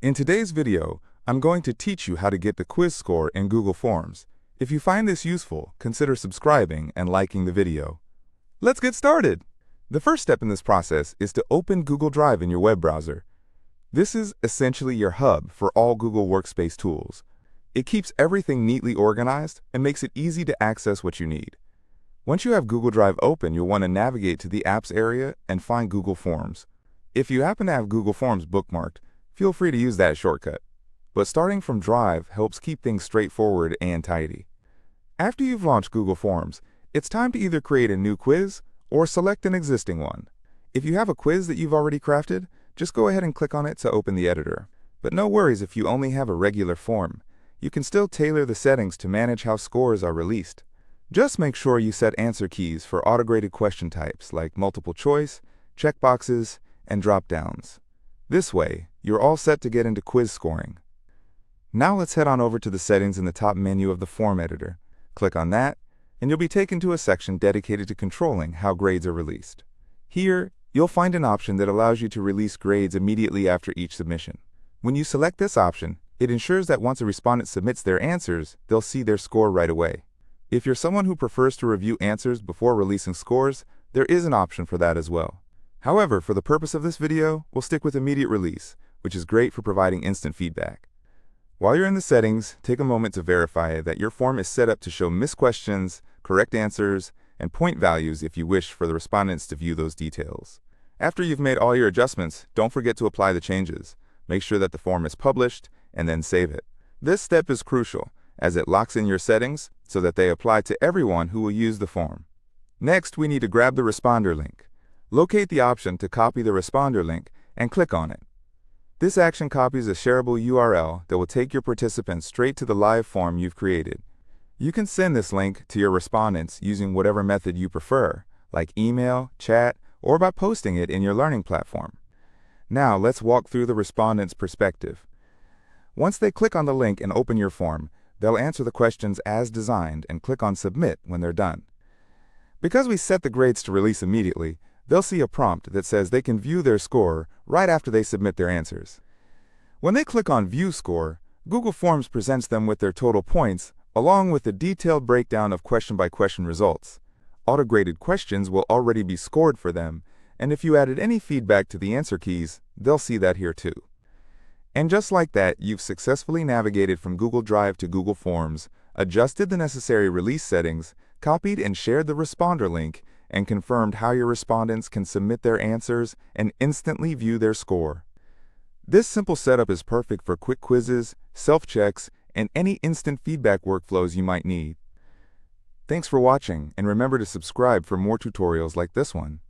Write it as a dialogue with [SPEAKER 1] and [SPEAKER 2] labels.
[SPEAKER 1] In today's video, I'm going to teach you how to get the quiz score in Google Forms. If you find this useful, consider subscribing and liking the video. Let's get started! The first step in this process is to open Google Drive in your web browser. This is essentially your hub for all Google Workspace tools. It keeps everything neatly organized and makes it easy to access what you need. Once you have Google Drive open, you'll want to navigate to the Apps area and find Google Forms. If you happen to have Google Forms bookmarked, feel free to use that shortcut. But starting from Drive helps keep things straightforward and tidy. After you've launched Google Forms, it's time to either create a new quiz or select an existing one. If you have a quiz that you've already crafted, just go ahead and click on it to open the editor. But no worries if you only have a regular form. You can still tailor the settings to manage how scores are released. Just make sure you set answer keys for auto-graded question types like multiple choice, checkboxes, and drop-downs. This way, you're all set to get into quiz scoring. Now let's head on over to the settings in the top menu of the form editor. Click on that, and you'll be taken to a section dedicated to controlling how grades are released. Here, you'll find an option that allows you to release grades immediately after each submission. When you select this option, it ensures that once a respondent submits their answers, they'll see their score right away. If you're someone who prefers to review answers before releasing scores, there is an option for that as well. However, for the purpose of this video, we'll stick with immediate release, which is great for providing instant feedback. While you're in the settings, take a moment to verify that your form is set up to show missed questions, correct answers, and point values if you wish for the respondents to view those details. After you've made all your adjustments, don't forget to apply the changes. Make sure that the form is published, and then save it. This step is crucial, as it locks in your settings so that they apply to everyone who will use the form. Next, we need to grab the responder link. Locate the option to copy the responder link and click on it. This action copies a shareable URL that will take your participants straight to the live form you've created. You can send this link to your respondents using whatever method you prefer, like email, chat, or by posting it in your learning platform. Now let's walk through the respondent's perspective. Once they click on the link and open your form, they'll answer the questions as designed and click on Submit when they're done. Because we set the grades to release immediately, they'll see a prompt that says they can view their score right after they submit their answers. When they click on View Score, Google Forms presents them with their total points, along with a detailed breakdown of question-by-question results. Auto-graded questions will already be scored for them, and if you added any feedback to the answer keys, they'll see that here too. And just like that, you've successfully navigated from Google Drive to Google Forms, adjusted the necessary release settings, copied and shared the responder link, and confirmed how your respondents can submit their answers and instantly view their score. This simple setup is perfect for quick quizzes, self-checks, and any instant feedback workflows you might need. Thanks for watching, and remember to subscribe for more tutorials like this one.